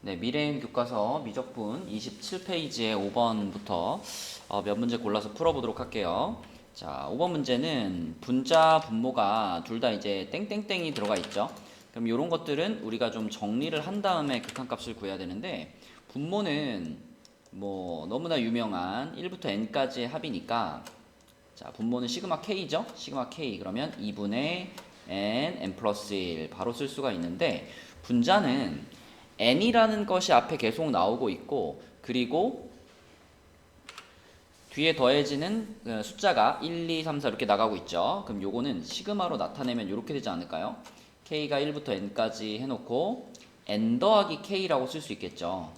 네, 미래인 교과서 미적분 27페이지의 5번부터 몇 문제 골라서 풀어보도록 할게요. 자, 5번 문제는 분자, 분모가 둘 다 이제 땡땡땡이 들어가 있죠. 그럼 이런 것들은 우리가 좀 정리를 한 다음에 극한값을 구해야 되는데, 분모는 뭐 너무나 유명한 1부터 n까지의 합이니까, 자, 분모는 시그마 k죠. 시그마 k 그러면 2분의 n 플러스 1 바로 쓸 수가 있는데, 분자는 n이라는 것이 앞에 계속 나오고 있고, 그리고 뒤에 더해지는 숫자가 1, 2, 3, 4 이렇게 나가고 있죠. 그럼 요거는 시그마로 나타내면 이렇게 되지 않을까요? k가 1부터 n까지 해놓고 n 더하기 k라고 쓸 수 있겠죠.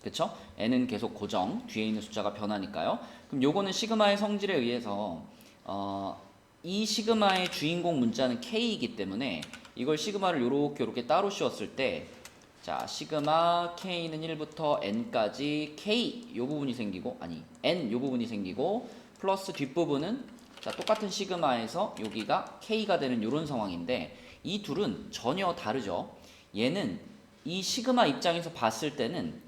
그쵸? n은 계속 고정, 뒤에 있는 숫자가 변하니까요. 그럼 요거는 시그마의 성질에 의해서 이 시그마의 주인공 문자는 k이기 때문에 이걸 시그마를 요렇게 따로 씌웠을 때, 자, 시그마 k는 1부터 n까지 k 요 부분이 생기고, 아니 n 요 부분이 생기고, 플러스 뒷부분은 자 똑같은 시그마에서 여기가 k가 되는 요런 상황인데, 이 둘은 전혀 다르죠. 얘는 이 시그마 입장에서 봤을 때는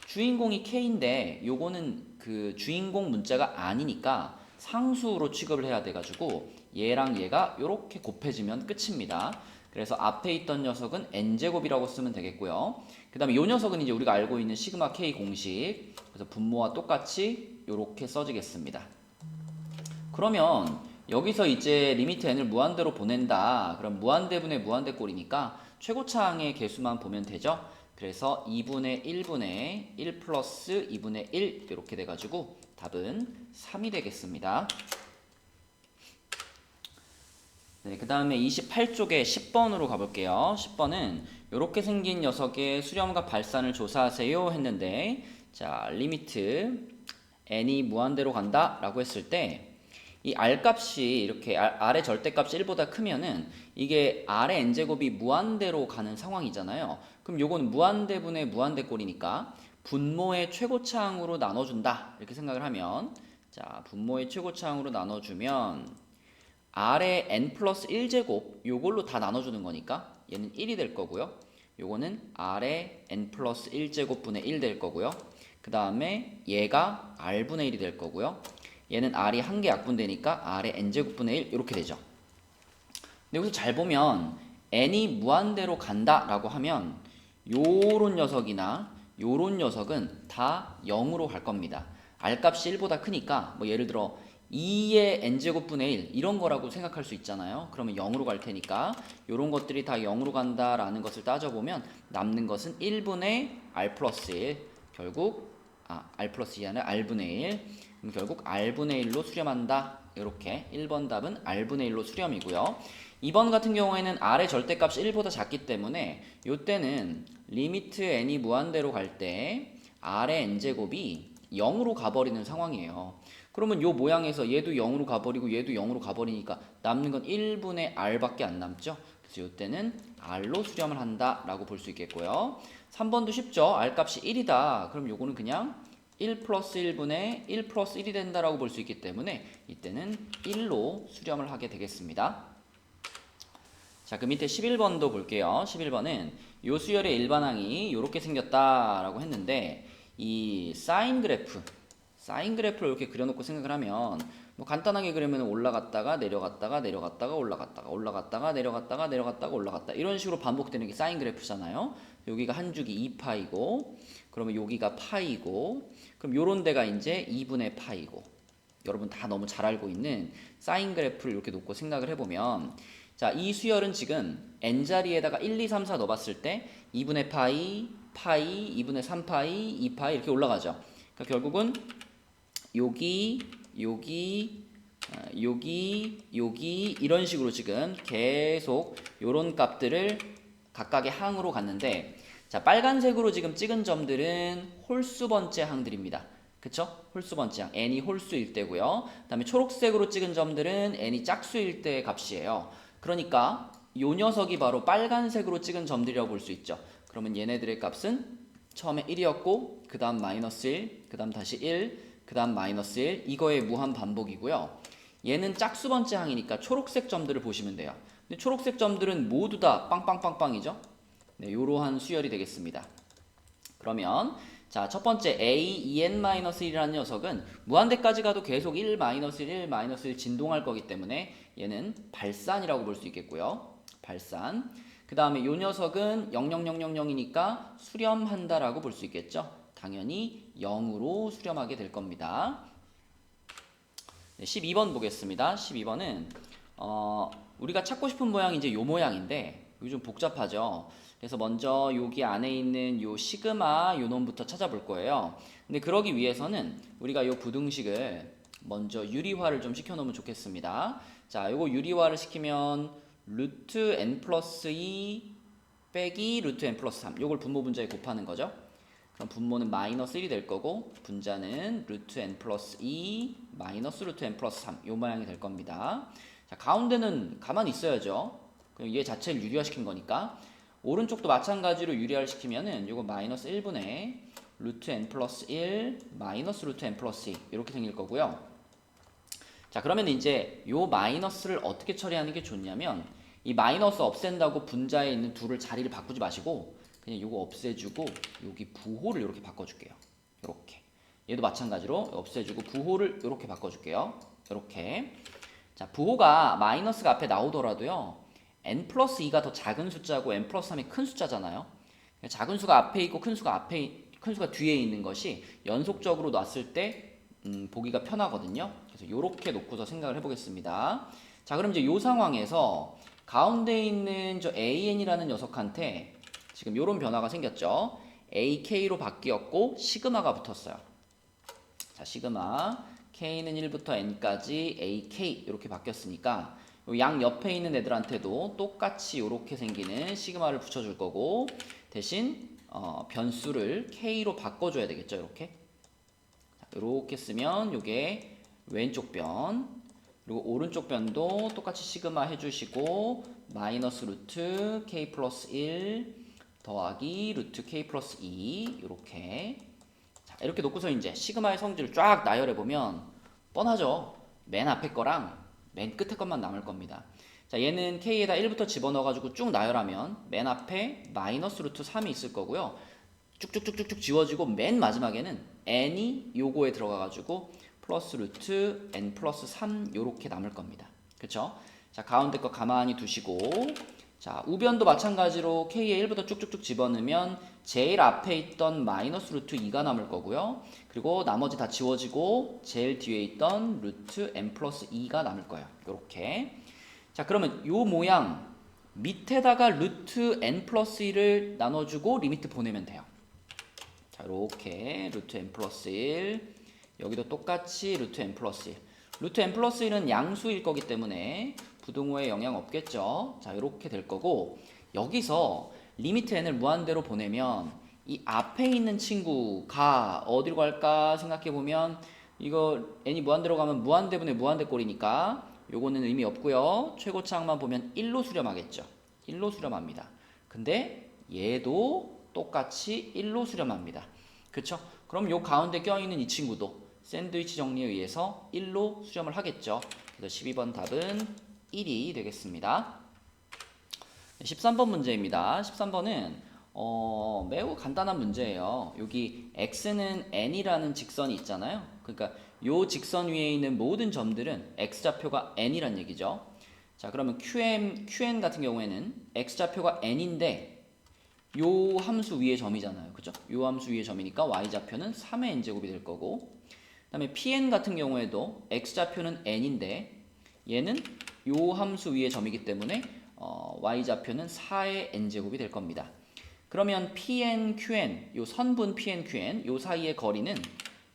주인공이 k인데 요거는 그 주인공 문자가 아니니까 상수로 취급을 해야 돼가지고 얘랑 얘가 요렇게 곱해지면 끝입니다. 그래서 앞에 있던 녀석은 n제곱이라고 쓰면 되겠고요. 그 다음에 요 녀석은 이제 우리가 알고 있는 시그마 k 공식, 그래서 분모와 똑같이 요렇게 써지겠습니다. 그러면 여기서 이제 리미트 n을 무한대로 보낸다. 그럼 무한대분의 무한대꼴이니까 최고차항의 개수만 보면 되죠. 그래서 2분의 1분의 1 플러스 2분의 1 이렇게 돼가지고 답은 3이 되겠습니다. 네, 그 다음에 28쪽에 10번으로 가볼게요. 10번은 이렇게 생긴 녀석의 수렴과 발산을 조사하세요 했는데, 자, 리미트 n이 무한대로 간다 라고 했을 때 이 r 값이 이렇게 r의 절대값이 1보다 크면은 이게 r의 n제곱이 무한대로 가는 상황이잖아요. 그럼 요거는 무한대분의 무한대꼴이니까 분모의 최고차항으로 나눠준다 이렇게 생각을 하면, 자, 분모의 최고차항으로 나눠주면 r의 n 플러스 1제곱 요걸로 다 나눠주는 거니까 얘는 1이 될 거고요. 요거는 r의 n 플러스 1제곱 분의 1 될 거고요. 그 다음에 얘가 r분의 1이 될 거고요. 얘는 r이 한 개 약분되니까 r의 n제곱분의 1 이렇게 되죠. 근데 여기서 잘 보면 n이 무한대로 간다라고 하면 요런 녀석이나 요런 녀석은 다 0으로 갈 겁니다. r값이 1보다 크니까 뭐 예를 들어 2의 n제곱분의 1 이런 거라고 생각할 수 있잖아요. 그러면 0으로 갈 테니까 요런 것들이 다 0으로 간다라는 것을 따져보면 남는 것은 1분의 r 플러스 1, 결국 r 플러스 2이 아니라 r분의 1, 그럼 결국 r분의 1로 수렴한다. 이렇게 1번 답은 r분의 1로 수렴이고요. 2번 같은 경우에는 r의 절대값이 1보다 작기 때문에 이때는 리미트 n이 무한대로 갈 때 r의 n제곱이 0으로 가버리는 상황이에요. 그러면 요 모양에서 얘도 0으로 가버리고 얘도 0으로 가버리니까 남는 건 1분의 r밖에 안 남죠. 그래서 이때는 r로 수렴을 한다 라고 볼 수 있겠고요. 3번도 쉽죠. r 값이 1이다. 그럼 요거는 그냥 1 플러스 1분의 1 플러스 1이 된다라고 볼 수 있기 때문에 이때는 1로 수렴을 하게 되겠습니다. 자, 그 밑에 11번도 볼게요. 11번은 요 수열의 일반항이 이렇게 생겼다라고 했는데, 이 사인 그래프를 이렇게 그려놓고 생각을 하면 뭐 간단하게 그리면 올라갔다가 내려갔다가 내려갔다가 올라갔다가 올라갔다가 내려갔다가 내려갔다가 올라갔다 이런 식으로 반복되는 게 사인 그래프잖아요. 여기가 한 주기 2파이고, 그러면 여기가 파이고, 그럼 요런 데가 이제 2분의 파이고, 여러분 다 너무 잘 알고 있는 사인 그래프를 이렇게 놓고 생각을 해보면, 자, 이 수열은 지금 n자리에다가 1, 2, 3, 4 넣어봤을 때 2분의 파이, 2분의 3파이, 2파이 이렇게 올라가죠. 그러니까 결국은 여기, 여기 이런 식으로 지금 계속 요런 값들을 각각의 항으로 갔는데, 자, 빨간색으로 지금 찍은 점들은 홀수 번째 항들입니다. 그쵸? 홀수 번째 항, n이 홀수일 때고요. 그 다음에 초록색으로 찍은 점들은 n이 짝수일 때의 값이에요. 그러니까 요 녀석이 바로 빨간색으로 찍은 점들이라고 볼 수 있죠. 그러면 얘네들의 값은 처음에 1이었고, 그 다음 마이너스 1, 그 다음 다시 1, 그 다음 마이너스 1, 이거의 무한 반복이고요. 얘는 짝수 번째 항이니까 초록색 점들을 보시면 돼요. 근데 초록색 점들은 모두 다 빵빵빵빵이죠. 네, 요러한 수열이 되겠습니다. 그러면 자, 첫 번째 a en-1이라는 녀석은 무한대까지 가도 계속 1-1 진동할 거기 때문에 얘는 발산이라고 볼 수 있겠고요. 발산. 그 다음에 이 녀석은 00000이니까 수렴한다라고 볼 수 있겠죠. 당연히 0으로 수렴하게 될 겁니다. 네, 12번 보겠습니다. 12번은 우리가 찾고 싶은 모양이 이제 요 모양인데 이거 좀 복잡하죠. 그래서 먼저 여기 안에 있는 요 시그마 요 놈부터 찾아볼 거예요. 근데 그러기 위해서는 우리가 요 부등식을 먼저 유리화를 좀 시켜놓으면 좋겠습니다. 자, 요거 유리화를 시키면 루트 n 플러스 2 빼기 루트 n 플러스 3 요걸 분모 분자에 곱하는 거죠. 그럼 분모는 마이너스 1이 될 거고 분자는 루트 n 플러스 2 마이너스 루트 n 플러스 3 요 모양이 될 겁니다. 자, 가운데는 가만히 있어야죠. 그럼 얘 자체를 유리화시킨 거니까 오른쪽도 마찬가지로 유리화를 시키면은 요거 마이너스 1분의 루트 n 플러스 1 마이너스 루트 n 플러스 2 이렇게 생길 거고요. 자, 그러면 이제 요 마이너스를 어떻게 처리하는 게 좋냐면 이 마이너스 없앤다고 분자에 있는 둘을 자리를 바꾸지 마시고 그냥 요거 없애주고 여기 부호를 이렇게 바꿔줄게요. 이렇게 얘도 마찬가지로 없애주고 부호를 이렇게 바꿔줄게요. 이렇게 자, 부호가 마이너스가 앞에 나오더라도요 n 플러스 2가 더 작은 숫자고 n 플러스 3이 큰 숫자잖아요. 작은 수가 앞에 있고 큰 수가 뒤에 있는 것이 연속적으로 놨을 때 보기가 편하거든요. 그래서 이렇게 놓고서 생각을 해보겠습니다. 자, 그럼 이제 이 상황에서 가운데 있는 저 AN이라는 녀석한테 지금 이런 변화가 생겼죠. AK로 바뀌었고 시그마가 붙었어요. 자, 시그마 K는 1부터 N까지 AK 이렇게 바뀌었으니까 양 옆에 있는 애들한테도 똑같이 이렇게 생기는 시그마를 붙여줄 거고 대신 변수를 K로 바꿔줘야 되겠죠. 이렇게 이렇게 쓰면 이게 왼쪽 변 그리고 오른쪽 변도 똑같이 시그마 해주시고 마이너스 루트 K 플러스 1 더하기 루트 K 플러스 2 이렇게 자, 이렇게 놓고서 이제 시그마의 성질을 쫙 나열해 보면 뻔하죠. 맨 앞에 거랑 맨 끝에 것만 남을 겁니다. 자, 얘는 K에다 1부터 집어넣어가지고 쭉 나열하면 맨 앞에 마이너스 루트 3이 있을 거고요. 쭉쭉쭉쭉쭉 지워지고 맨 마지막에는 n이 요거에 들어가가지고 플러스 루트 n 플러스 3 요렇게 남을 겁니다. 그쵸? 자, 가운데 거 가만히 두시고 자, 우변도 마찬가지로 K에 1부터 쭉쭉쭉 집어넣으면 제일 앞에 있던 마이너스 루트 2가 남을 거고요. 그리고 나머지 다 지워지고 제일 뒤에 있던 루트 n 플러스 2가 남을 거예요. 요렇게. 자, 그러면 요 모양 밑에다가 루트 n 플러스 1을 나눠주고 리미트 보내면 돼요. 자, 요렇게 루트 n 플러스 1 여기도 똑같이 루트 n 플러스 1 루트 n 플러스 1은 양수일 거기 때문에 부등호에 영향 없겠죠. 자, 이렇게 될 거고 여기서 리미트 n을 무한대로 보내면 이 앞에 있는 친구가 어디로 갈까 생각해 보면 이거 n이 무한대로 가면 무한대분의 무한대꼴이니까 요거는 의미 없고요. 최고차항만 보면 1로 수렴하겠죠. 1로 수렴합니다. 근데 얘도 똑같이 1로 수렴합니다. 그쵸? 그럼 요 가운데 껴있는 이 친구도 샌드위치 정리에 의해서 1로 수렴을 하겠죠. 그래서 12번 답은 1이 되겠습니다. 13번 문제입니다. 13번은 매우 간단한 문제예요. 여기 x는 n이라는 직선이 있잖아요. 그러니까 요 직선 위에 있는 모든 점들은 x좌표가 n이란 얘기죠. 자, 그러면 qn 같은 경우에는 x좌표가 n인데 요 함수 위의 점이잖아요. 그죠? 요 함수 위의 점이니까 y좌표는 3의 n제곱이 될 거고 그 다음에 pn 같은 경우에도 x좌표는 n인데 얘는 요 함수 위의 점이기 때문에 y좌표는 4의 n제곱이 될 겁니다. 그러면 pn, qn, 요 선분 pn, qn 요 사이의 거리는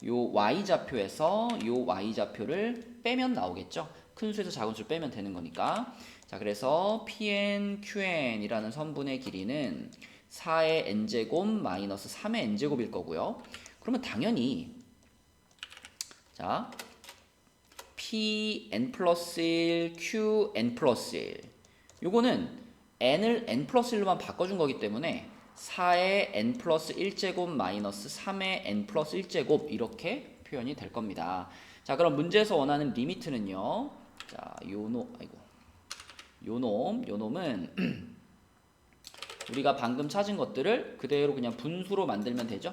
요 y좌표에서 요 y좌표를 빼면 나오겠죠. 큰 수에서 작은 수를 빼면 되는 거니까. 자, 그래서 pn, qn이라는 선분의 길이는 4의 n제곱 마이너스 3의 n제곱일 거고요. 그러면 당연히 자 pn 플러스 1, qn 플러스 1 요거는 n을 n 플러스 1로만 바꿔준 거기 때문에 4의 n 플러스 1제곱 마이너스 3의 n 플러스 1제곱 이렇게 표현이 될 겁니다. 자, 그럼 문제에서 원하는 리미트는요. 자, 요놈은 우리가 방금 찾은 것들을 그대로 그냥 분수로 만들면 되죠.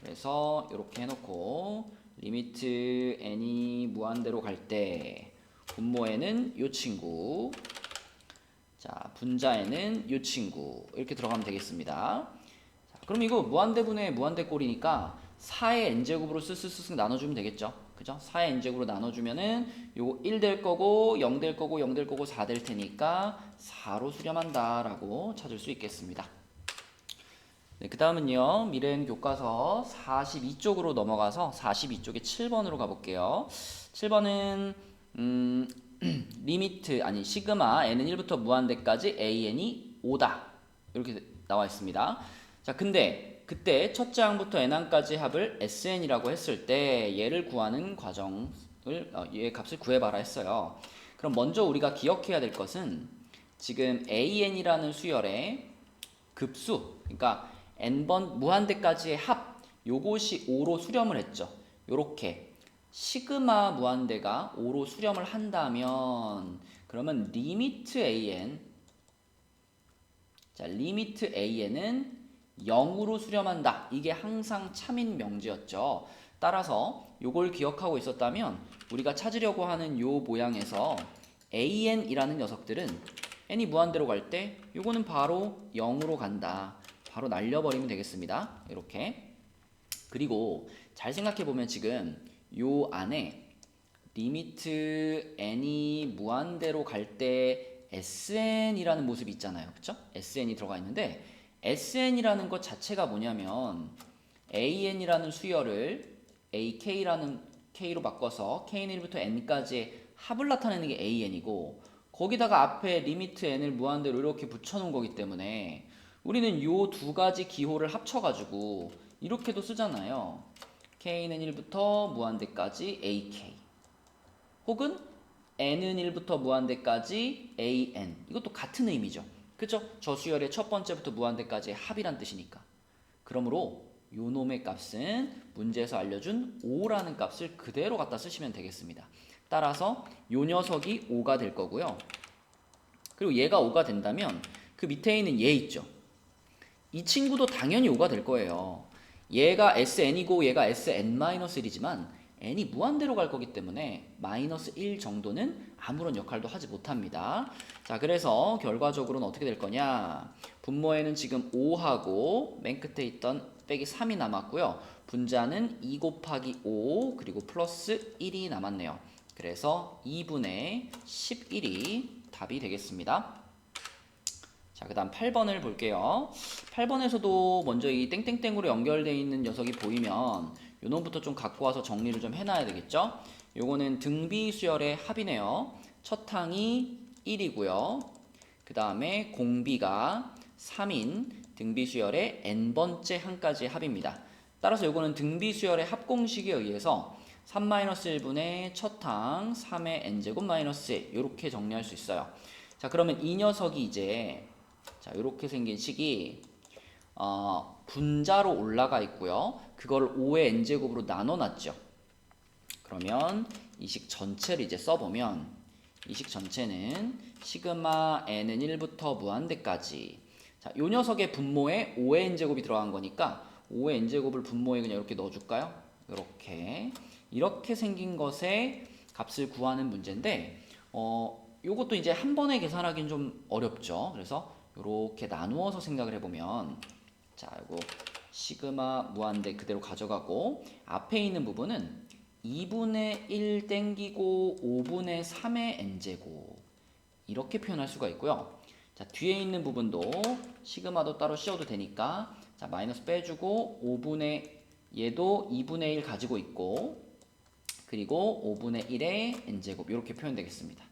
그래서 이렇게 해놓고 리미트 n이 무한대로 갈 때 분모에는 요 친구, 자 분자에는 요 친구 이렇게 들어가면 되겠습니다. 자, 그럼 이거 무한대분의 무한대꼴이니까 4의 n제곱으로 쓱쓱쓱 나눠주면 되겠죠. 그죠? 4의 n제곱으로 나눠주면은 요거 1 될 거고 0 될 거고 0 될 거고 4 될 테니까 4로 수렴한다 라고 찾을 수 있겠습니다. 네, 그 다음은요 미래엔 교과서 42쪽으로 넘어가서 42쪽에 7번으로 가볼게요. 7번은 리미트 아니 시그마 n은 1부터 무한대까지 an이 5다 이렇게 나와 있습니다. 자 근데 그때 첫째 항부터 n항까지 합을 sn이라고 했을 때 얘를 구하는 과정을 얘 값을 구해봐라 했어요. 그럼 먼저 우리가 기억해야 될 것은 지금 an이라는 수열의 급수, 그러니까 n번 무한대까지의 합, 요것이 5로 수렴을 했죠. 요렇게 시그마 무한대가 5로 수렴을 한다면 그러면 리미트 an, 자 리미트 an은 0으로 수렴한다. 이게 항상 참인 명제였죠. 따라서 요걸 기억하고 있었다면 우리가 찾으려고 하는 요 모양에서 an이라는 녀석들은 n이 무한대로 갈 때 요거는 바로 0으로 간다. 바로 날려버리면 되겠습니다. 이렇게. 그리고 잘 생각해보면 지금 요 안에 리미트 n이 무한대로 갈 때 sn이라는 모습이 있잖아요. 그쵸? sn이 들어가 있는데 sn이라는 것 자체가 뭐냐면 an이라는 수열을 ak라는 k로 바꿔서 k는 1부터 n까지의 합을 나타내는 게 an이고 거기다가 앞에 리미트 n을 무한대로 이렇게 붙여놓은 거기 때문에 우리는 요 두 가지 기호를 합쳐가지고 이렇게도 쓰잖아요. k는 1부터 무한대까지 ak 혹은 n은 1부터 무한대까지 an 이것도 같은 의미죠. 그죠? 저 수열의 첫 번째부터 무한대까지의 합이란 뜻이니까. 그러므로 요 놈의 값은 문제에서 알려준 5라는 값을 그대로 갖다 쓰시면 되겠습니다. 따라서 요 녀석이 5가 될 거고요. 그리고 얘가 5가 된다면 그 밑에 있는 얘 있죠. 이 친구도 당연히 5가 될 거예요. 얘가 SN이고 얘가 SN-1이지만 n이 무한대로 갈 거기 때문에 마이너스 1 정도는 아무런 역할도 하지 못합니다. 자, 그래서 결과적으로는 어떻게 될 거냐? 분모에는 지금 5하고 맨 끝에 있던 빼기 3이 남았고요. 분자는 2 곱하기 5 그리고 플러스 1이 남았네요. 그래서 2분의 11이 답이 되겠습니다. 자, 그 다음 8번을 볼게요. 8번에서도 먼저 이 땡땡땡으로 연결되어 있는 녀석이 보이면 요 놈부터 좀 갖고 와서 정리를 좀 해놔야 되겠죠? 요거는 등비수열의 합이네요. 첫 항이 1이고요. 그 다음에 공비가 3인 등비수열의 n번째 항까지의 합입니다. 따라서 요거는 등비수열의 합공식에 의해서 3-1분의 첫 항 3의 n제곱 마이너스 1 이렇게 정리할 수 있어요. 자, 그러면 이 녀석이 이제 자, 이렇게 생긴 식이 분자로 올라가 있고요. 그걸 5의 n제곱으로 나눠놨죠. 그러면 이 식 전체를 이제 써보면 이 식 전체는 시그마 n은 1부터 무한대까지 자, 요 녀석의 분모에 5의 n제곱이 들어간 거니까 5의 n제곱을 분모에 그냥 이렇게 넣어줄까요? 이렇게 생긴 것의 값을 구하는 문제인데 요것도 이제 한 번에 계산하기는 좀 어렵죠. 그래서 이렇게 나누어서 생각을 해보면 자, 이거 시그마 무한대 그대로 가져가고 앞에 있는 부분은 2분의 1 땡기고 5분의 3의 n제곱 이렇게 표현할 수가 있고요. 자, 뒤에 있는 부분도 시그마도 따로 씌워도 되니까 자, 마이너스 빼주고 5분의 얘도 2분의 1 가지고 있고 그리고 5분의 1의 n제곱 이렇게 표현되겠습니다.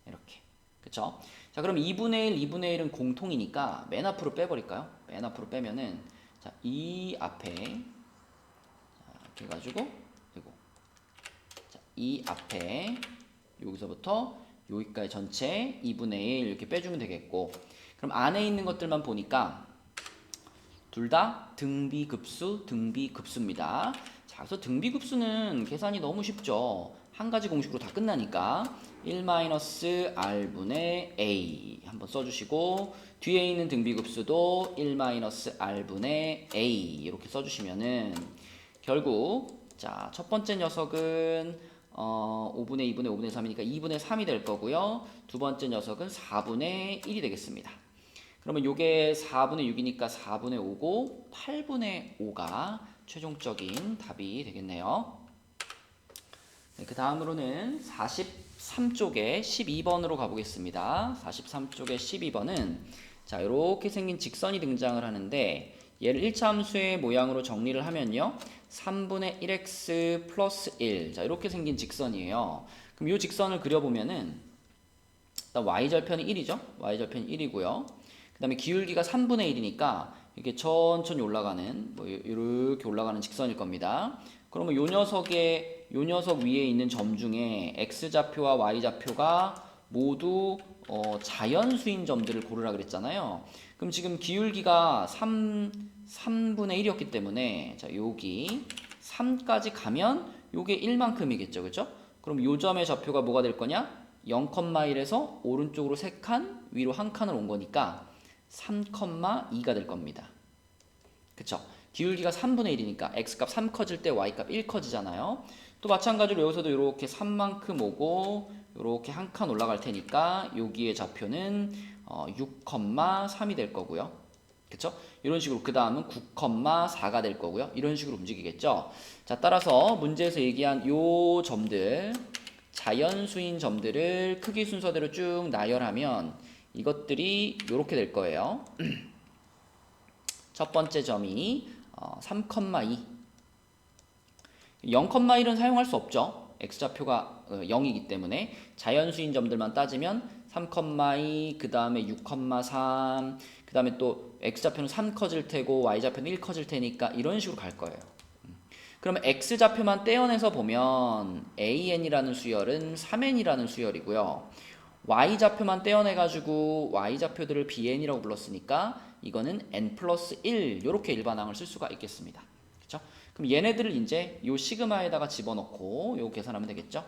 이렇게. 그쵸? 자, 그럼 2분의 1, 2분의 1은 공통이니까 맨 앞으로 빼버릴까요? 맨 앞으로 빼면은 자, 이 앞에 자, 이렇게 해가지고 그리고 자, 이 앞에 여기서부터 여기까지 전체 2분의 1 이렇게 빼주면 되겠고 그럼 안에 있는 것들만 보니까 둘 다 등비급수입니다. 자, 그래서 등비급수는 계산이 너무 쉽죠. 한 가지 공식으로 다 끝나니까 1-r분의 a 한번 써주시고 뒤에 있는 등비급수도 1-r분의 a 이렇게 써주시면은 결국 자, 첫 번째 녀석은 5분의 2분의 5분의 3이니까 2분의 3이 될 거고요. 두 번째 녀석은 4분의 1이 되겠습니다. 그러면 요게 4분의 6이니까 4분의 5고 8분의 5가 최종적인 답이 되겠네요. 네, 그 다음으로는 43쪽에 12번으로 가보겠습니다. 43쪽에 12번은 자, 이렇게 생긴 직선이 등장을 하는데 얘를 1차 함수의 모양으로 정리를 하면요. 3분의 1x 플러스 1. 자, 이렇게 생긴 직선이에요. 그럼 이 직선을 그려보면은 일단 y절편이 1이죠. y절편이 1이고요. 그 다음에 기울기가 3분의 1이니까 이게 천천히 올라가는 뭐 이렇게 올라가는 직선일 겁니다. 그러면 요 녀석 위에 있는 점 중에 x좌표와 y좌표가 모두 자연수인 점들을 고르라 그랬잖아요. 그럼 지금 기울기가 3분의 1이었기 때문에 자, 여기 3까지 가면 요게 1만큼이겠죠. 그죠? 그럼 요 점의 좌표가 뭐가 될 거냐? 0,1에서 오른쪽으로 3칸, 위로 1칸을 온 거니까 3,2가 될 겁니다. 그쵸? 기울기가 3분의 1이니까 x값 3 커질 때 y값 1 커지잖아요. 또 마찬가지로 여기서도 이렇게 3만큼 오고 이렇게 한 칸 올라갈 테니까 여기의 좌표는 6,3이 될 거고요. 그쵸? 이런 식으로 그 다음은 9,4가 될 거고요. 이런 식으로 움직이겠죠. 자, 따라서 문제에서 얘기한 요 점들 자연수인 점들을 크기 순서대로 쭉 나열하면 이것들이 이렇게 될 거예요. 첫 번째 점이 3,2 0,1은 사용할 수 없죠. x좌표가 0이기 때문에 자연수인 점들만 따지면 3,2 그 다음에 6,3 그 다음에 또 x좌표는 3 커질 테고 y좌표는 1 커질 테니까 이런 식으로 갈 거예요. 그러면 x좌표만 떼어내서 보면 an이라는 수열은 3n이라는 수열이고요. y좌표만 떼어내가지고 y좌표들을 bn이라고 불렀으니까 이거는 n 플러스 1 이렇게 일반항을 쓸 수가 있겠습니다. 그렇죠? 그럼 얘네들을 이제 요 시그마에다가 집어넣고 요 계산하면 되겠죠?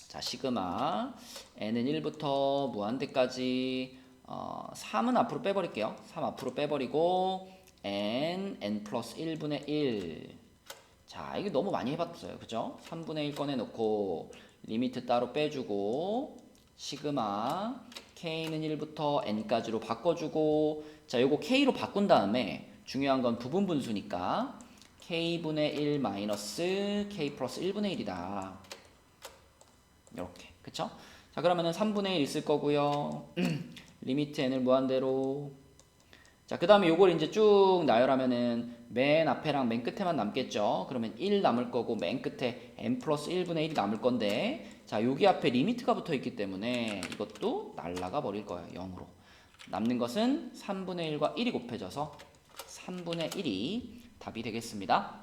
자, 시그마 n은 1부터 무한대까지 3은 앞으로 빼버릴게요. 3 앞으로 빼버리고 n 플러스 1분의 1 자, 이게 너무 많이 해봤어요. 그죠? 3분의 1 꺼내놓고 리미트 따로 빼주고 시그마 k는 1부터 n까지로 바꿔주고 자, 요거 k로 바꾼 다음에 중요한 건 부분 분수니까 k분의 1 마이너스 k 플러스 1분의 1이다. 이렇게. 그쵸? 자, 그러면은 3분의 1 있을 거고요. 리미트 n을 무한대로 자, 그 다음에 요걸 이제 쭉 나열하면은 맨 앞에랑 맨 끝에만 남겠죠. 그러면 1 남을 거고 맨 끝에 n 플러스 1분의 1이 남을 건데 자, 여기 앞에 리미트가 붙어 있기 때문에 이것도 날라가 버릴 거예요. 0으로. 남는 것은 3분의 1과 1이 곱해져서 3분의 1이 답이 되겠습니다.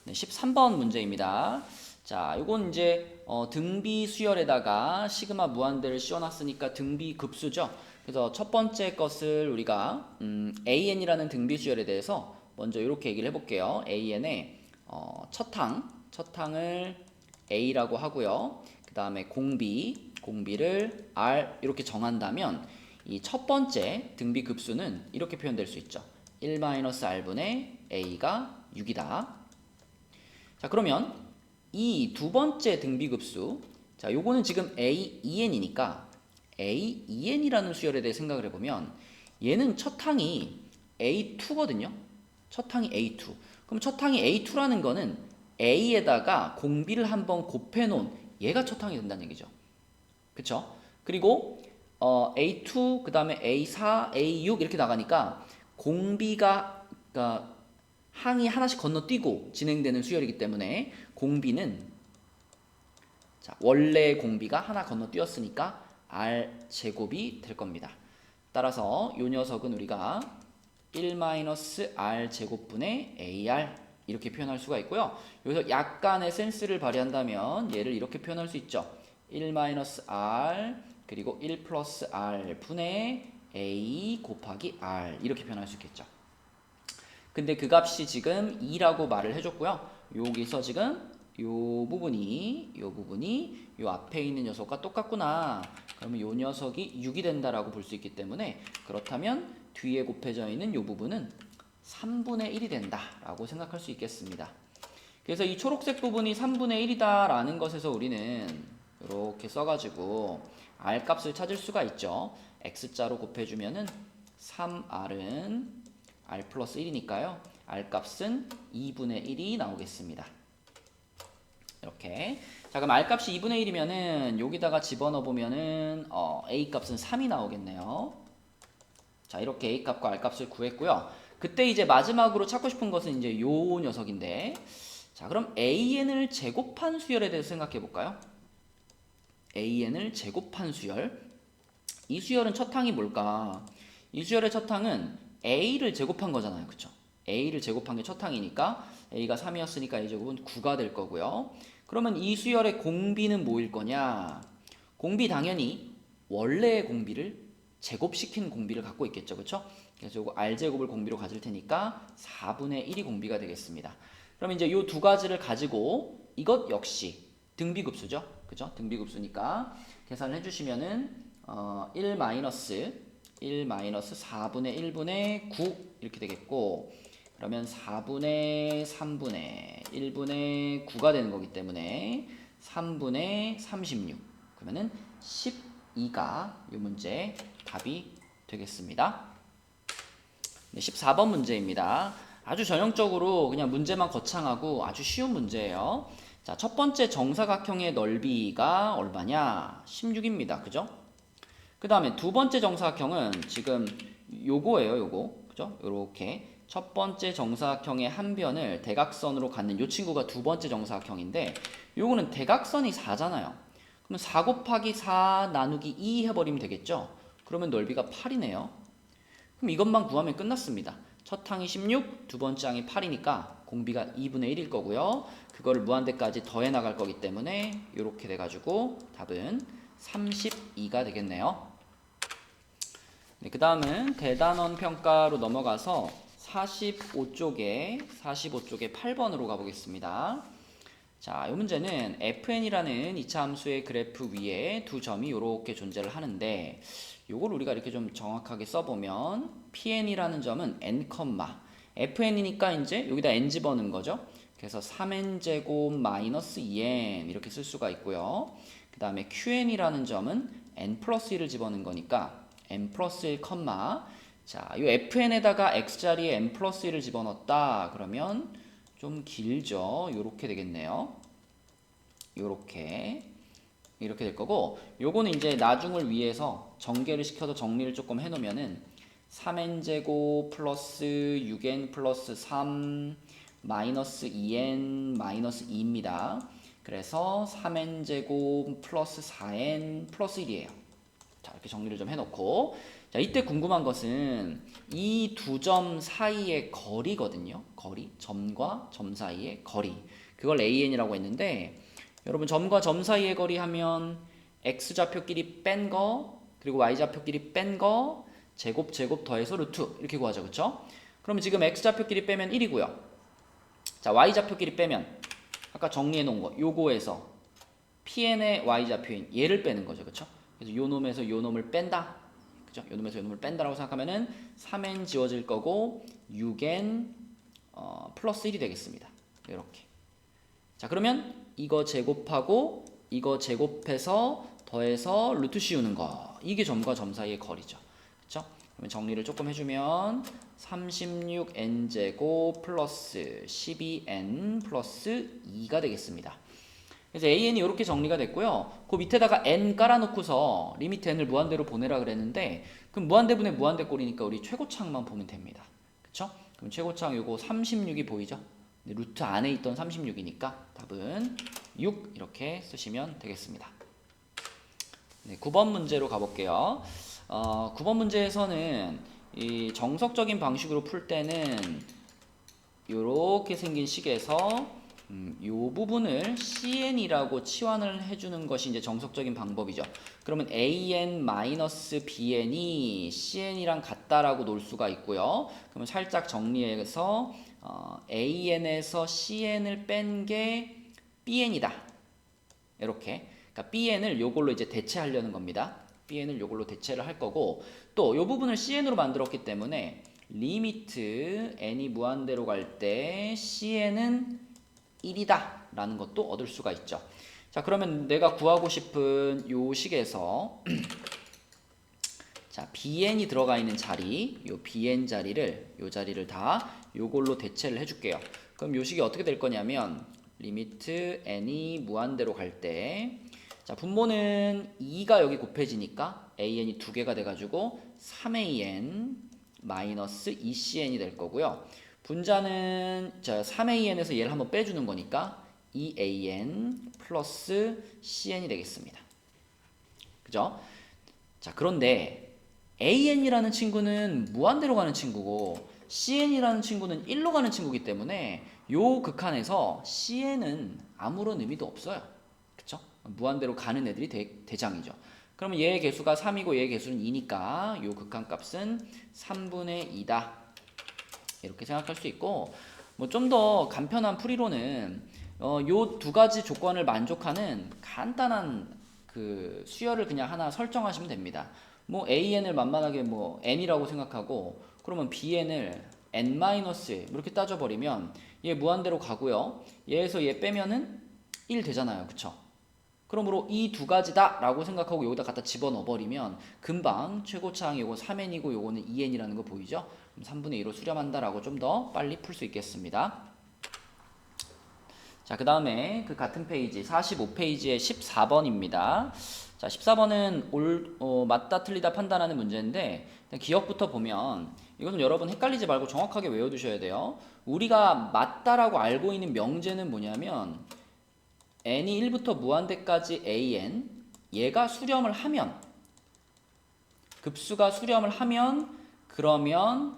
네, 13번 문제입니다. 자, 요건 이제 등비 수열에다가 시그마 무한대를 씌워놨으니까 등비 급수죠. 그래서 첫 번째 것을 우리가 AN이라는 등비 수열에 대해서 먼저 이렇게 얘기를 해볼게요. AN의 첫항을 A라고 하고요. 그 다음에 공비를 R 이렇게 정한다면 이 첫 번째 등비 급수는 이렇게 표현될 수 있죠. 1-R분의 A가 6이다. 자, 그러면 이 두 번째 등비 급수 자, 요거는 지금 AEN이니까 AEN이라는 수열에 대해 생각을 해보면 얘는 첫 항이 A2거든요. 첫 항이 A2. 그럼 첫 항이 A2라는 거는 A에다가 공비를 한번 곱해놓은 얘가 첫 항이 된다는 얘기죠. 그쵸? 그리고 A2, 그 다음에 A4, A6 이렇게 나가니까 공비가 그러니까 항이 하나씩 건너뛰고 진행되는 수열이기 때문에 공비는 자, 원래 공비가 하나 건너뛰었으니까 R제곱이 될 겁니다. 따라서 이 녀석은 우리가 1-R제곱분의 AR 이렇게 표현할 수가 있고요. 여기서 약간의 센스를 발휘한다면 얘를 이렇게 표현할 수 있죠. 1-R 그리고 1 플러스 R 분의 A 곱하기 R 이렇게 표현할 수 있겠죠. 근데 그 값이 지금 2라고 말을 해줬고요. 여기서 지금 요 부분이 요 앞에 있는 녀석과 똑같구나. 그러면 요 녀석이 6이 된다라고 볼 수 있기 때문에 그렇다면 뒤에 곱해져 있는 요 부분은 3분의 1이 된다라고 생각할 수 있겠습니다. 그래서 이 초록색 부분이 3분의 1이다 라는 것에서 우리는 이렇게 써가지고 R 값을 찾을 수가 있죠. X자로 곱해주면은 3R은 R 플러스 1이니까요. R 값은 2분의 1이 나오겠습니다. 이렇게. 자, 그럼 R 값이 2분의 1이면은 여기다가 집어넣어 보면은 A 값은 3이 나오겠네요. 자, 이렇게 A 값과 R 값을 구했고요. 그때 이제 마지막으로 찾고 싶은 것은 이제 요 녀석인데, 자, 그럼 AN을 제곱한 수열에 대해서 생각해 볼까요? AN을 제곱한 수열. 이 수열은 첫 항이 뭘까? 이 수열의 첫 항은 A를 제곱한 거잖아요. 그쵸? A를 제곱한 게 첫 항이니까 A가 3이었으니까 A제곱은 9가 될 거고요. 그러면 이 수열의 공비는 뭐일 거냐? 공비 당연히 원래의 공비를 제곱시킨 공비를 갖고 있겠죠. 그쵸? 그래서 이거 R제곱을 공비로 가질 테니까 4분의 1이 공비가 되겠습니다. 그럼 이제 이 두 가지를 가지고 이것 역시 등비급수죠. 그죠? 등비급수니까 계산을 해주시면은 1 마이너스 4분의 1분의 9 이렇게 되겠고, 그러면 4분의 3분의 1분의 9가 되는 거기 때문에 3분의 36 그러면은 12가 이 문제 답이 되겠습니다. 네, 14번 문제입니다. 아주 전형적으로 그냥 문제만 거창하고 아주 쉬운 문제예요. 자, 첫 번째 정사각형의 넓이가 얼마냐? 16입니다. 그죠? 그 다음에 두 번째 정사각형은 지금 요거예요. 요거. 그죠? 요렇게 첫 번째 정사각형의 한 변을 대각선으로 갖는 요 친구가 두 번째 정사각형인데, 요거는 대각선이 4잖아요. 그럼 4 곱하기 4 나누기 2 해버리면 되겠죠? 그러면 넓이가 8이네요. 그럼 이것만 구하면 끝났습니다. 첫 항이 16, 두 번째 항이 8이니까 공비가 2분의 1일 거고요. 그거를 무한대까지 더해 나갈 거기 때문에 이렇게 돼가지고 답은 32가 되겠네요. 네, 그 다음은 대단원 평가로 넘어가서 45쪽에 8번으로 가보겠습니다. 자, 이 문제는 fn이라는 이차 함수의 그래프 위에 두 점이 이렇게 존재를 하는데, 요걸 우리가 이렇게 좀 정확하게 써보면 pn이라는 점은 n, fn이니까 이제 여기다 n 집어넣은 거죠. 그래서 3n제곱 마이너스 2n 이렇게 쓸 수가 있고요. 그 다음에 qn이라는 점은 n 플러스 1을 집어넣은 거니까 n 플러스 1, 자, 이 fn에다가 x자리에 n 플러스 1을 집어넣었다 그러면 좀 길죠. 요렇게 되겠네요. 요렇게 이렇게 될 거고, 요거는 이제 나중을 위해서 전개를 시켜서 정리를 조금 해놓으면은 3n제곱 플러스 6n 플러스 3 마이너스 2n 마이너스 2입니다. 그래서 3n제곱 플러스 4n 플러스 1이에요. 자, 이렇게 정리를 좀 해놓고, 자, 이때 궁금한 것은 이 두 점 사이의 거리거든요. 거리, 점과 점 사이의 거리. 그걸 AN이라고 했는데, 여러분 점과 점 사이의 거리 하면 X좌표끼리 뺀 거, 그리고 Y좌표끼리 뺀 거, 제곱 더해서 루트 이렇게 구하죠. 그쵸? 그러면 지금 X좌표끼리 빼면 1이고요. 자, Y좌표끼리 빼면 아까 정리해 놓은 거 요거에서 PN의 Y좌표인 얘를 빼는 거죠. 그쵸? 그래서 요 놈에서 요 놈을 뺀다. 그죠? 요 놈에서 요 놈을 뺀다라고 생각하면은 3n 지워질 거고 6n 플러스 1이 되겠습니다. 이렇게. 자, 그러면 이거 제곱하고 이거 제곱해서 더해서 루트 씌우는 거, 이게 점과 점 사이의 거리죠. 그렇죠? 그러면 정리를 조금 해주면 36n제곱 플러스 12n 플러스 2가 되겠습니다. 그래서 AN이 이렇게 정리가 됐고요. 그 밑에다가 n 깔아놓고서 리미트 n을 무한대로 보내라 그랬는데, 그럼 무한대분의 무한대꼴이니까 우리 최고차항만 보면 됩니다. 그쵸? 그럼 최고차항 요거 36이 보이죠? 루트 안에 있던 36이니까 답은 6 이렇게 쓰시면 되겠습니다. 네, 9번 문제로 가볼게요. 9번 문제에서는 이 정석적인 방식으로 풀 때는 이렇게 생긴 식에서 요 부분을 CN이라고 치환을 해주는 것이 이제 정석적인 방법이죠. 그러면 AN-BN이 CN이랑 같다라고 놓을 수가 있고요. 그러면 살짝 정리해서 AN에서 CN을 뺀 게 bn이다. 이렇게. 그러니까 bn을 요걸로 이제 대체하려는 겁니다. bn을 요걸로 대체를 할 거고, 또 요 부분을 cn으로 만들었기 때문에 리미트 n이 무한대로 갈 때 cn은 1이다 라는 것도 얻을 수가 있죠. 자, 그러면 내가 구하고 싶은 요 식에서 자, bn이 들어가 있는 자리, 요 bn 자리를, 요 자리를 다 요걸로 대체를 해줄게요. 그럼 요 식이 어떻게 될 거냐면 리미트 n이 무한대로 갈 때, 자, 분모는 2가 여기 곱해지니까 an이 두 개가 돼가지고 3an 마이너스 2cn이 될 거고요. 분자는 자, 3an에서 얘를 한번 빼주는 거니까 2an 플러스 cn이 되겠습니다. 그죠? 자, 그런데 an이라는 친구는 무한대로 가는 친구고 cn이라는 친구는 1로 가는 친구이기 때문에 요 극한에서 cn은 아무런 의미도 없어요. 그쵸? 무한대로 가는 애들이 대장이죠. 그러면 얘의 개수가 3이고 얘의 개수는 2니까 요 극한값은 3분의 2다. 이렇게 생각할 수 있고, 뭐 좀 더 간편한 풀이로는 요 두 가지 조건을 만족하는 간단한 그 수열을 그냥 하나 설정하시면 됩니다. 뭐 an을 만만하게 뭐 n이라고 생각하고, 그러면 bn을 n 마이너스 이렇게 따져버리면 얘 무한대로 가고요. 얘에서 얘 빼면은 1 되잖아요. 그쵸? 그러므로 이 두 가지다 라고 생각하고 여기다 갖다 집어넣어 버리면 금방 최고차항이 요거 3n이고 요거는 2n이라는 거 보이죠? 3분의 2로 수렴한다 라고 좀 더 빨리 풀 수 있겠습니다. 자, 그 다음에 그 같은 페이지 45페이지의 14번입니다. 자, 14번은 맞다 틀리다 판단하는 문제인데 기억부터 보면 이것은 여러분 헷갈리지 말고 정확하게 외워두셔야 돼요. 우리가 맞다라고 알고 있는 명제는 뭐냐면 n이 1부터 무한대까지 an, 얘가 수렴을 하면, 급수가 수렴을 하면, 그러면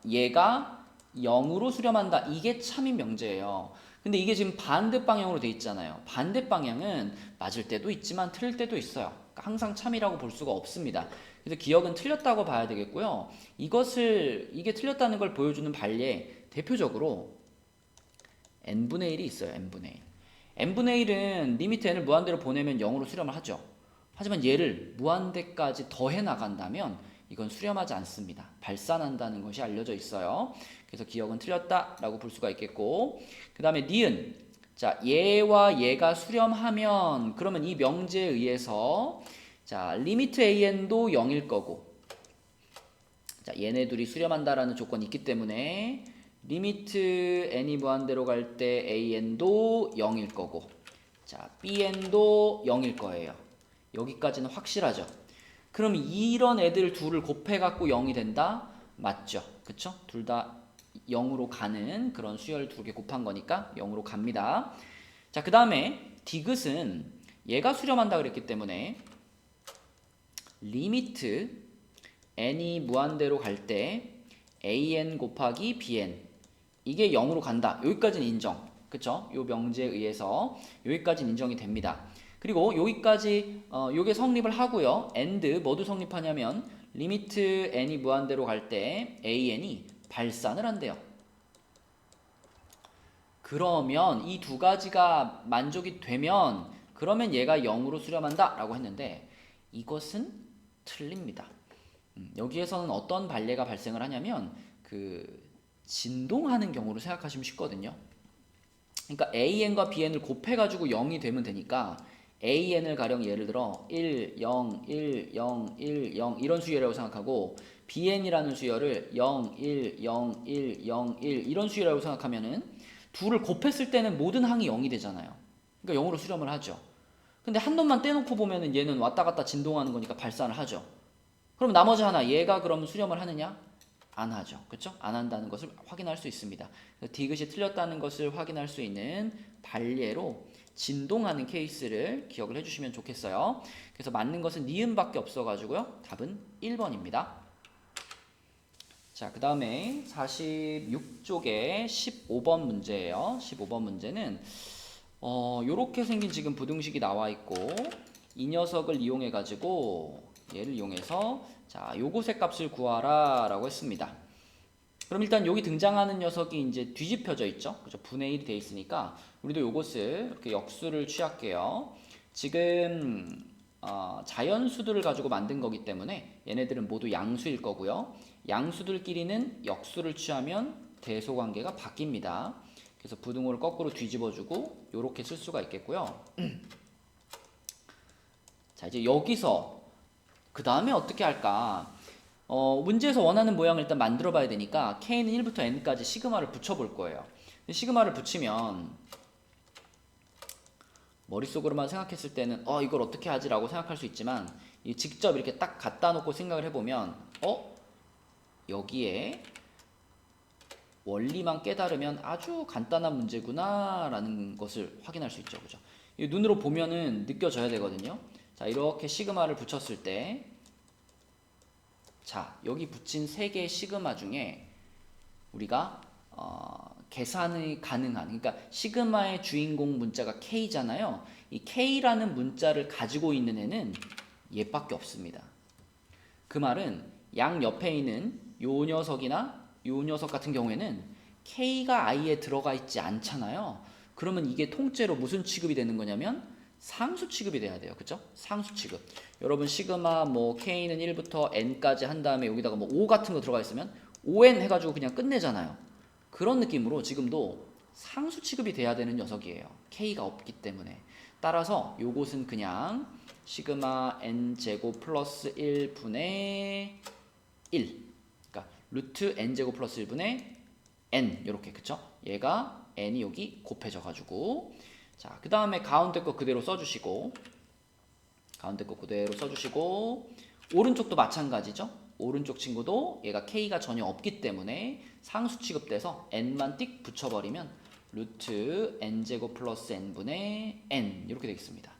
얘가 0으로 수렴한다. 이게 참인 명제예요. 근데 이게 지금 반대 방향으로 돼 있잖아요. 반대 방향은 맞을 때도 있지만 틀릴 때도 있어요. 그러니까 항상 참이라고 볼 수가 없습니다. 그래서 기억은 틀렸다고 봐야 되겠고요. 이게 틀렸다는 걸 보여주는 반례, 대표적으로 n분의 1이 있어요. n분의 1. n분의 1은 리미트 n을 무한대로 보내면 0으로 수렴을 하죠. 하지만 얘를 무한대까지 더해 나간다면 이건 수렴하지 않습니다. 발산한다는 것이 알려져 있어요. 그래서 기억은 틀렸다라고 볼 수가 있겠고, 그 다음에 니은. 자, 얘와 얘가 수렴하면 그러면 이 명제에 의해서 자, 리미트 an도 0일 거고, 자, 얘네 둘이 수렴한다라는 조건이 있기 때문에 리미트 n이 무한대로 갈 때 an도 0일 거고, 자, bn도 0일 거예요. 여기까지는 확실하죠. 그럼 이런 애들 둘을 곱해갖고 0이 된다? 맞죠? 그쵸? 둘 다 0으로 가는 그런 수열 두 개 곱한 거니까 0으로 갑니다. 자, 그 다음에 디귿은 얘가 수렴한다 그랬기 때문에 리미트 n이 무한대로 갈 때 an 곱하기 bn, 이게 0으로 간다. 여기까지는 인정. 그쵸? 요 명제에 의해서 여기까지는 인정이 됩니다. 그리고 여기까지 요게 성립을 하고요. and 뭐도 성립하냐면 리미트 n이 무한대로 갈 때 an이 발산을 한대요. 그러면 이 두 가지가 만족이 되면 그러면 얘가 0으로 수렴한다 라고 했는데 이것은 틀립니다. 여기에서는 어떤 반례가 발생을 하냐면 그 진동하는 경우로 생각하시면 쉽거든요. 그러니까 an과 bn을 곱해가지고 0이 되면 되니까 an을 가령 예를 들어 1, 0, 1, 0, 1, 0 이런 수열이라고 생각하고 bn이라는 수열을 0, 1, 0, 1, 0, 1 이런 수열이라고 생각하면은 둘을 곱했을 때는 모든 항이 0이 되잖아요. 그러니까 0으로 수렴을 하죠. 근데 한 놈만 떼놓고 보면은 얘는 왔다 갔다 진동하는 거니까 발산을 하죠. 그럼 나머지 하나 얘가 그럼 수렴을 하느냐? 안 하죠. 그렇죠? 안 한다는 것을 확인할 수 있습니다. 디귿이 틀렸다는 것을 확인할 수 있는 반례로 진동하는 케이스를 기억을 해주시면 좋겠어요. 그래서 맞는 것은 니은밖에 없어가지고요. 답은 1번입니다. 자, 그 다음에 46쪽에 15번 문제예요. 15번 문제는 요렇게 생긴 지금 부등식이 나와 있고 이 녀석을 이용해 가지고 얘를 이용해서 자, 요것의 값을 구하라 라고 했습니다. 그럼 일단 여기 등장하는 녀석이 이제 뒤집혀져 있죠. 그죠? 분의 1이 돼 있으니까 우리도 요것을 이렇게 역수를 취할게요. 지금 자연수들을 가지고 만든 거기 때문에 얘네들은 모두 양수일 거고요. 양수들끼리는 역수를 취하면 대소관계가 바뀝니다. 그래서 부등호를 거꾸로 뒤집어주고 이렇게 쓸 수가 있겠고요. 자, 이제 여기서 그 다음에 어떻게 할까? 문제에서 원하는 모양을 일단 만들어 봐야 되니까 k는 1부터 n까지 시그마를 붙여볼 거예요. 시그마를 붙이면 머릿속으로만 생각했을 때는 이걸 어떻게 하지? 라고 생각할 수 있지만 직접 이렇게 딱 갖다 놓고 생각을 해보면 여기에 원리만 깨달으면 아주 간단한 문제구나 라는 것을 확인할 수 있죠. 그죠? 눈으로 보면은 느껴져야 되거든요. 자, 이렇게 시그마를 붙였을 때 자, 여기 붙인 세 개의 시그마 중에 우리가 계산이 가능한, 그러니까 시그마의 주인공 문자가 K잖아요. 이 K라는 문자를 가지고 있는 애는 얘밖에 없습니다. 그 말은 양 옆에 있는 요 녀석이나 요 녀석 같은 경우에는 K가 I에 들어가 있지 않잖아요. 그러면 이게 통째로 무슨 취급이 되는 거냐면 상수 취급이 돼야 돼요. 그죠? 상수 취급. 여러분 시그마 뭐 K는 1부터 N까지 한 다음에 여기다가 뭐 5 같은 거 들어가 있으면 5N 해가지고 그냥 끝내잖아요. 그런 느낌으로 지금도 상수 취급이 돼야 되는 녀석이에요. K가 없기 때문에. 따라서 요것은 그냥 시그마 N제곱 플러스 1분의 1. 그러니까 루트 N제곱 플러스 1분의 N. 요렇게. 그쵸? 얘가 N이 여기 곱해져가지고 자, 그 다음에 가운데 거 그대로 써주시고 오른쪽도 마찬가지죠. 오른쪽 친구도 얘가 K가 전혀 없기 때문에 상수 취급돼서 N만 띡 붙여버리면 루트 N제곱 플러스 N분의 N 이렇게 되겠습니다.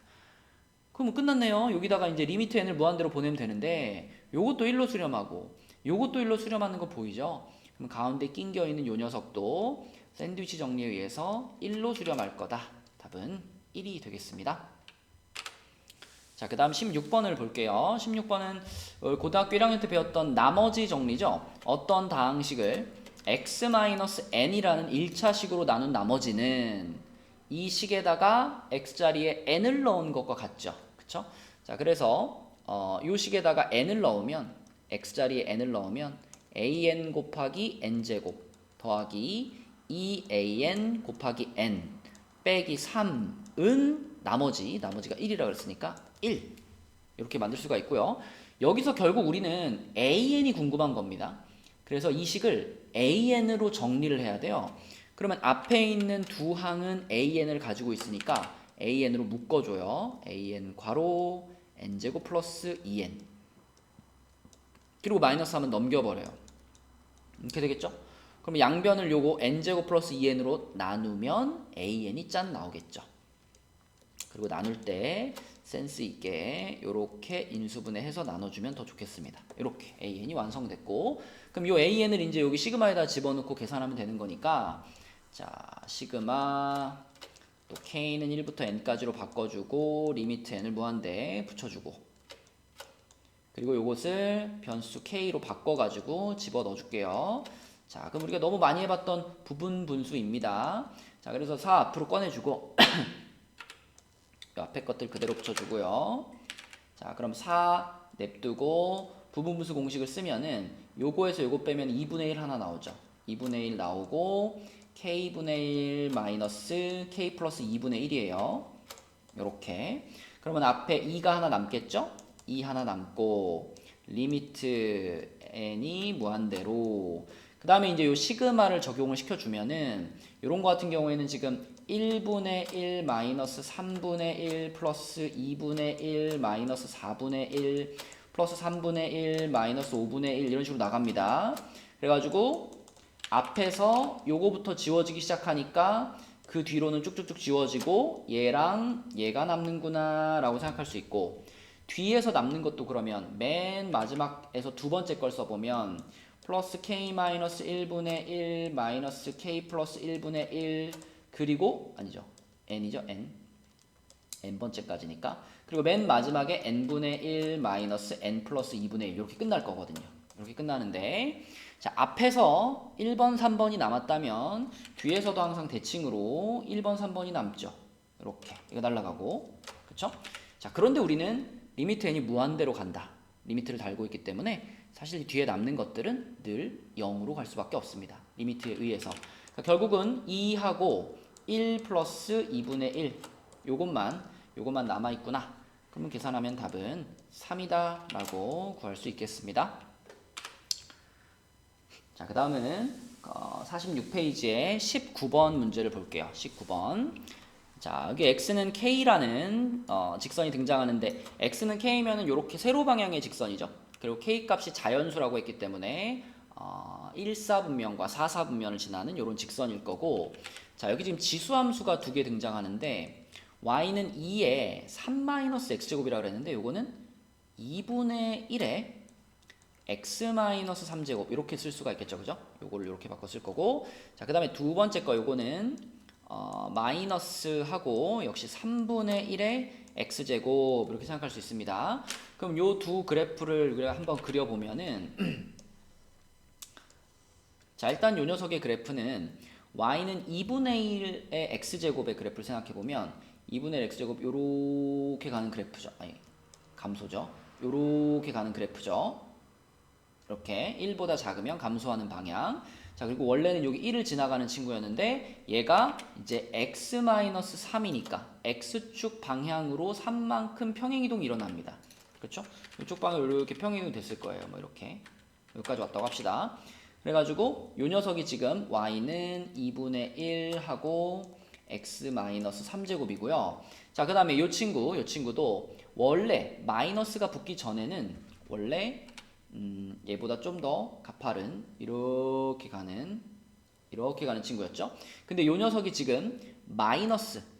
그럼 끝났네요. 여기다가 이제 리미트 N을 무한대로 보내면 되는데 요것도 1로 수렴하고 요것도 1로 수렴하는 거 보이죠? 그럼 가운데 낑겨있는 요 녀석도 샌드위치 정리에 의해서 1로 수렴할 거다. 답은 1이 되겠습니다. 자, 그 다음 16번을 볼게요. 16번은 고등학교 1학년 때 배웠던 나머지 정리죠. 어떤 다항식을 x-n이라는 1차식으로 나눈 나머지는 이 식에다가 x자리에 n을 넣은 것과 같죠. 그쵸? 자, 그래서 이 식에다가 n을 넣으면 x자리에 n을 넣으면 an 곱하기 n제곱 더하기 2an 곱하기 n 빼기 3은 나머지가 1이라고 그랬으니까 1 이렇게 만들 수가 있고요. 여기서 결국 우리는 an이 궁금한 겁니다. 그래서 이 식을 an으로 정리를 해야 돼요. 그러면 앞에 있는 두 항은 an을 가지고 있으니까 an으로 묶어줘요. an 괄호 n제곱 플러스 2n 그리고 마이너스 하면 넘겨버려요. 이렇게 되겠죠? 그럼 양변을 요거 n제곱 플러스 2n으로 나누면 an이 짠 나오겠죠. 그리고 나눌 때 센스 있게 요렇게 인수분해해서 나눠주면 더 좋겠습니다. 요렇게 an이 완성됐고 그럼 요 an을 이제 여기 시그마에다 집어넣고 계산하면 되는 거니까 자 시그마 또 k는 1부터 n까지로 바꿔주고 리미트 n을 무한대 붙여주고 그리고 요것을 변수 k로 바꿔가지고 집어넣어 줄게요. 자, 그럼 우리가 너무 많이 해봤던 부분 분수입니다. 자, 그래서 4 앞으로 꺼내주고 앞에 것들 그대로 붙여주고요. 자, 그럼 4 냅두고 부분 분수 공식을 쓰면은 요거에서 요거 빼면 2분의 1 하나 나오죠. 2분의 1 나오고 k분의 1 마이너스 k 플러스 2분의 1이에요. 요렇게. 그러면 앞에 2가 하나 남겠죠? 2 하나 남고 리미트 n이 무한대로 그 다음에 이제 요 시그마를 적용을 시켜주면은 요런 거 같은 경우에는 지금 1분의 1 마이너스 3분의 1 플러스 2분의 1 마이너스 4분의 1 플러스 3분의 1 마이너스 5분의 1 이런 식으로 나갑니다. 그래가지고 앞에서 요거부터 지워지기 시작하니까 그 뒤로는 쭉쭉쭉 지워지고 얘랑 얘가 남는구나 라고 생각할 수 있고 뒤에서 남는 것도 그러면 맨 마지막에서 두 번째 걸 써보면 플러스 k 마이너스 1분의 1 마이너스 k 플러스 1분의 1 그리고 아니죠 n이죠 n번째까지니까 그리고 맨 마지막에 n분의 1 마이너스 n 플러스 2분의 1 이렇게 끝날 거거든요. 이렇게 끝나는데, 자, 앞에서 1번, 3번이 남았다면 뒤에서도 항상 대칭으로 1번, 3번이 남죠. 이렇게 이거 날아가고, 그렇죠? 자, 그런데 우리는 리미트 n이 무한대로 간다. 리미트를 달고 있기 때문에 사실 뒤에 남는 것들은 늘 0으로 갈 수밖에 없습니다. 리미트에 의해서. 그러니까 결국은 2하고 1 플러스 2분의 1 요것만 남아있구나. 그러면 계산하면 답은 3이다 라고 구할 수 있겠습니다. 자, 그 다음은 46페이지에 19번 문제를 볼게요. 19번. 자, 여기 x는 k라는 직선이 등장하는데, x는 k면은 이렇게 세로 방향의 직선이죠. 그리고 k 값이 자연수라고 했기 때문에 1사분면과 4사분면을 지나는 이런 직선일 거고, 자, 여기 지금 지수함수가 두 개 등장하는데, y는 2에 3-x제곱이라고 그랬는데, 요거는 2분의 1에 x-3제곱 이렇게 쓸 수가 있겠죠, 그죠? 요거를 이렇게 바꿔 쓸 거고, 자, 그 다음에 두 번째 거 요거는 마이너스 하고 역시 3분의 1의 x제곱 이렇게 생각할 수 있습니다. 그럼 요 두 그래프를 한번 그려보면은 자, 일단 요 녀석의 그래프는 y는 2분의 1의 x제곱의 그래프를 생각해보면 2분의 1 x제곱 요렇게 가는 그래프죠. 아니, 감소죠. 요렇게 가는 그래프죠. 이렇게 1보다 작으면 감소하는 방향. 자, 그리고 원래는 여기 1을 지나가는 친구였는데 얘가 이제 x-3이니까 x축 방향으로 3만큼 평행이동이 일어납니다. 그렇죠? 이쪽 방향으로 이렇게 평행이동이 됐을 거예요. 뭐 이렇게 여기까지 왔다고 합시다. 그래가지고 요 녀석이 지금 y는 2분의 1 하고 x-3제곱이고요. 자, 그 다음에 요 친구도 원래 마이너스가 붙기 전에는 원래 얘보다 좀 더 가파른 이렇게 가는 친구였죠. 근데 요 녀석이 지금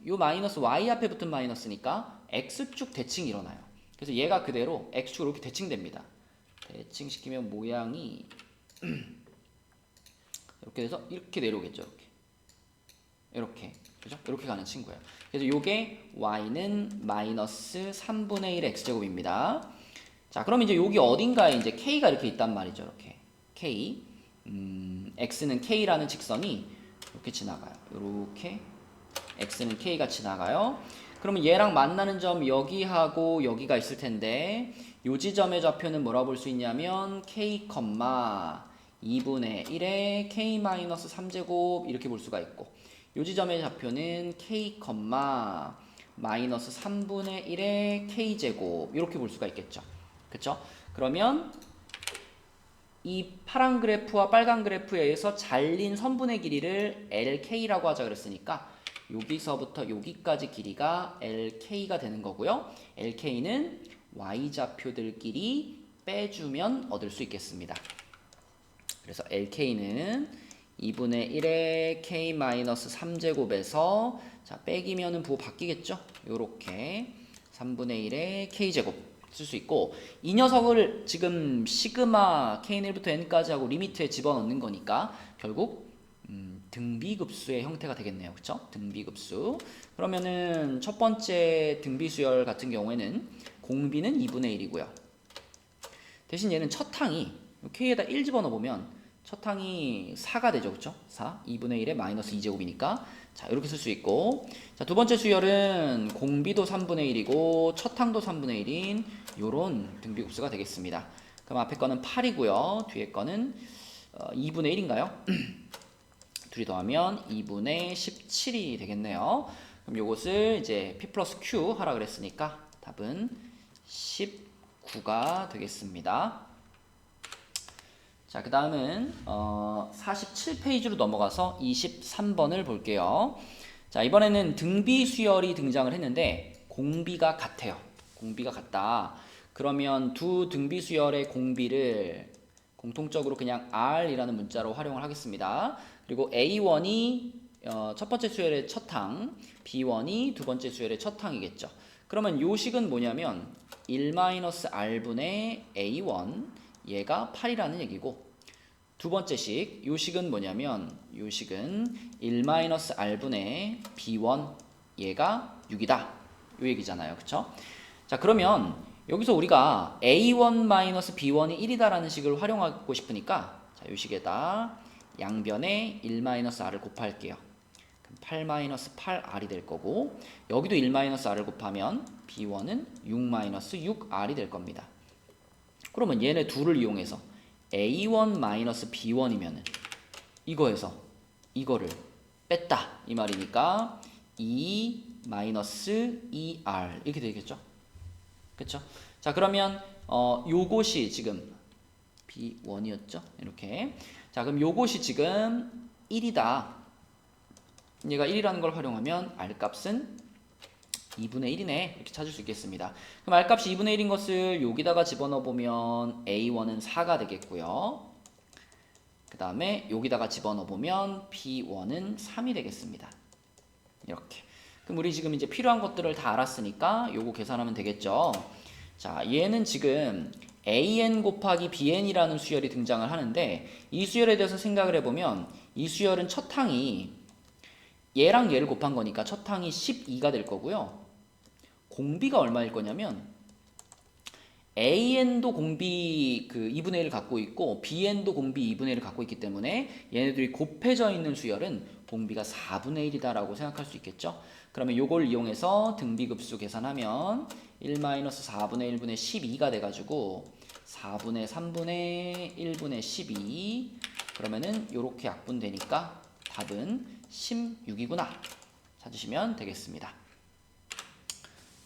요 마이너스 y 앞에 붙은 마이너스니까 x축 대칭이 일어나요. 그래서 얘가 그대로 x축으로 이렇게 대칭됩니다. 대칭시키면 모양이 이렇게 돼서 이렇게 내려오겠죠. 이렇게 그죠? 이렇게 가는 친구예요. 그래서 요게 y는 마이너스 3분의 1 x제곱입니다. 자, 그럼 이제 여기 어딘가에 이제 k가 이렇게 있단 말이죠. 이렇게 k, x는 k라는 직선이 이렇게 지나가요. 이렇게 x는 k가 지나가요. 그러면 얘랑 만나는 점 여기하고 여기가 있을 텐데, 요 지점의 좌표는 뭐라고 볼 수 있냐면 k, 2분의 1에 k-3제곱 이렇게 볼 수가 있고, 요 지점의 좌표는 k, 마이너스 3분의 1의 k제곱 이렇게 볼 수가 있겠죠. 그쵸? 그러면 이 파란 그래프와 빨간 그래프에 의해서 잘린 선분의 길이를 LK라고 하자 그랬으니까 여기서부터 여기까지 길이가 LK가 되는 거고요. LK는 Y좌표들끼리 빼주면 얻을 수 있겠습니다. 그래서 LK는 2분의 1의 K-3제곱에서 자, 빼기면은 부호 바뀌겠죠? 요렇게 3분의 1의 K제곱 쓸 수 있고, 이 녀석을 지금 시그마 K1부터 N까지 하고 리미트에 집어넣는 거니까 결국 등비급수의 형태가 되겠네요. 그쵸? 등비급수. 그러면은 첫 번째 등비수열 같은 경우에는 공비는 2분의 1이고요. 대신 얘는 첫 항이 K에다 1 집어넣어보면 첫 항이 4가 되죠. 그쵸? 4. 2분의 1에 마이너스 2제곱이니까 자, 이렇게 쓸 수 있고, 자, 두 번째 수열은 공비도 3분의 1이고 첫 항도 3분의 1인 요런 등비급수가 되겠습니다. 그럼 앞에 거는 8이고요. 뒤에 거는 2분의 1인가요? 둘이 더하면 2분의 17이 되겠네요. 그럼 요것을 이제 P 플러스 Q 하라 그랬으니까 답은 19가 되겠습니다. 자, 그 다음은 47페이지로 넘어가서 23번을 볼게요. 자, 이번에는 등비 수열이 등장을 했는데 공비가 같아요. 공비가 같다. 그러면 두 등비 수열의 공비를 공통적으로 그냥 R이라는 문자로 활용을 하겠습니다. 그리고 A1이 첫 번째 수열의 첫 항, B1이 두 번째 수열의 첫 항이겠죠. 그러면 요식은 뭐냐면 1-R분의 A1, 얘가 8이라는 얘기고, 두 번째 식, 요식은 뭐냐면 요식은 1-R분의 B1, 얘가 6이다. 요 얘기잖아요. 그쵸? 자, 그러면 여기서 우리가 a1-b1이 1이다라는 식을 활용하고 싶으니까 자, 이 식에다 양변에 1-r을 곱할게요. 그럼 8-8r이 될 거고 여기도 1-r을 곱하면 b1은 6-6r이 될 겁니다. 그러면 얘네 둘을 이용해서 a1-b1이면은 이거에서 이거를 뺐다 이 말이니까 2-2r 이렇게 되겠죠. 그쵸? 자 그러면 요것이 지금 b1이었죠. 이렇게 자 그럼 요것이 지금 1이다. 얘가 1이라는 걸 활용하면 r값은 2분의 1이네 이렇게 찾을 수 있겠습니다. 그럼 r값이 2분의 1인 것을 여기다가 집어넣어 보면 a1은 4가 되겠고요. 그 다음에 여기다가 집어넣어 보면 b1은 3이 되겠습니다. 이렇게. 그럼 우리 지금 이제 필요한 것들을 다 알았으니까 요거 계산하면 되겠죠. 자, 얘는 지금 an 곱하기 bn이라는 수열이 등장을 하는데 이 수열에 대해서 생각을 해보면 이 수열은 첫 항이 얘랑 얘를 곱한 거니까 첫 항이 12가 될 거고요. 공비가 얼마일 거냐면 an도 공비 그 2분의 1을 갖고 있고 bn도 공비 2분의 1을 갖고 있기 때문에 얘네들이 곱해져 있는 수열은 공비가 4분의 1이다 라고 생각할 수 있겠죠. 그러면 요걸 이용해서 등비급수 계산하면 1-4분의 1분의 12가 돼가지고 4분의 3분의 1분의 12 그러면은 요렇게 약분되니까 답은 16이구나 찾으시면 되겠습니다.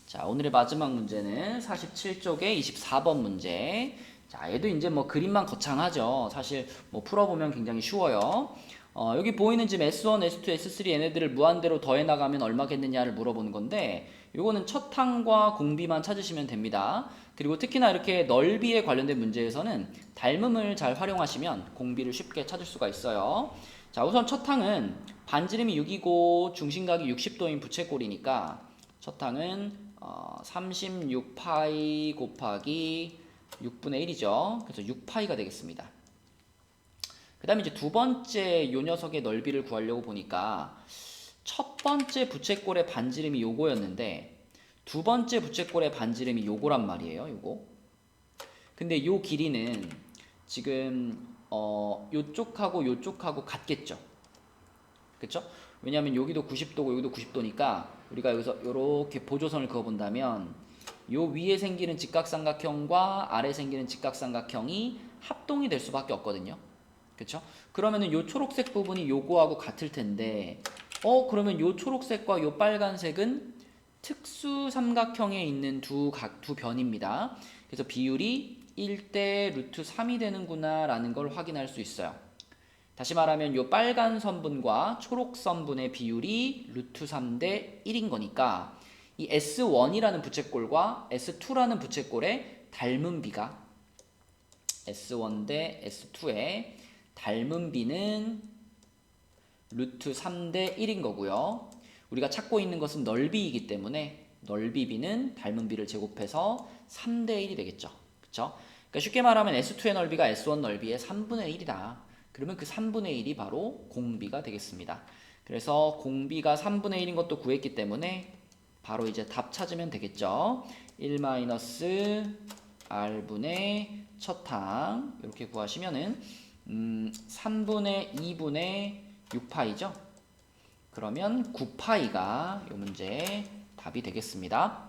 자, 오늘의 마지막 문제는 47쪽의 24번 문제. 자, 얘도 이제 뭐 그림만 거창하죠. 사실 뭐 풀어보면 굉장히 쉬워요. 여기 보이는 지금 S1, S2, S3 얘네들을 무한대로 더해 나가면 얼마겠느냐를 물어보는 건데 요거는 첫 항과 공비만 찾으시면 됩니다. 그리고 특히나 이렇게 넓이에 관련된 문제에서는 닮음을 잘 활용하시면 공비를 쉽게 찾을 수가 있어요. 자, 우선 첫 항은 반지름이 6이고 중심각이 60도인 부채꼴이니까 첫 항은 36파이 곱하기 6분의 1이죠. 그래서 6파이가 되겠습니다. 그 다음에 이제 두 번째 요 녀석의 넓이를 구하려고 보니까 첫 번째 부채꼴의 반지름이 요거였는데 두 번째 부채꼴의 반지름이 요거란 말이에요. 요거. 근데 요 길이는 지금 요쪽하고 요쪽하고 같겠죠. 그쵸? 왜냐하면 여기도 90도고 여기도 90도니까 우리가 여기서 이렇게 보조선을 그어본다면 요 위에 생기는 직각삼각형과 아래 생기는 직각삼각형이 합동이 될 수밖에 없거든요. 그쵸? 그러면은 요 초록색 부분이 요거하고 같을 텐데 그러면 요 초록색과 요 빨간색은 특수 삼각형에 있는 두 변입니다. 그래서 비율이 1대 루트 3이 되는구나 라는 걸 확인할 수 있어요. 다시 말하면 요 빨간 선분과 초록 선분의 비율이 루트 3대 1인 거니까 이 S1이라는 부채꼴과 S2라는 부채꼴의 닮은 비가 S1 대 S2의 닮은 비는 루트 3대 1인 거고요. 우리가 찾고 있는 것은 넓이이기 때문에 넓이 비는 닮은 비를 제곱해서 3대 1이 되겠죠. 그쵸? 그러니까 쉽게 말하면 S2의 넓이가 S1 넓이의 3분의 1이다. 그러면 그 3분의 1이 바로 공비가 되겠습니다. 그래서 공비가 3분의 1인 것도 구했기 때문에 바로 이제 답 찾으면 되겠죠. 1-r분의 첫 항 이렇게 구하시면은 3분의 2분의 6파이죠. 그러면 9파이가 이 문제의 답이 되겠습니다.